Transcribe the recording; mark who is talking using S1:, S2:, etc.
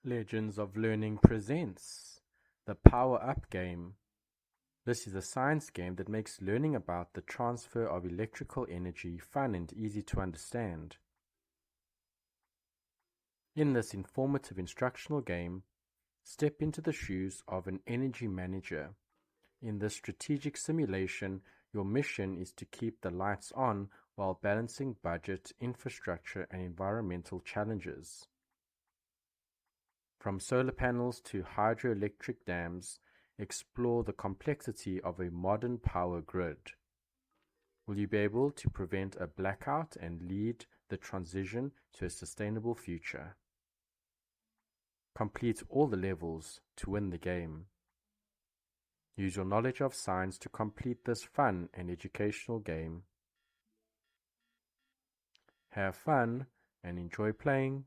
S1: Legends of Learning presents the Power Up game. This is a science game that makes learning about the transfer of electrical energy fun and easy to understand. In this informative instructional game, step into the shoes of an energy manager. In this strategic simulation, your mission is to keep the lights on while balancing budget, infrastructure, and environmental challenges. From solar panels to hydroelectric dams, explore the complexity of a modern power grid. Will you be able to prevent a blackout and lead the transition to a sustainable future? Complete all the levels to win the game. Use your knowledge of science to complete this fun and educational game. Have fun and enjoy playing.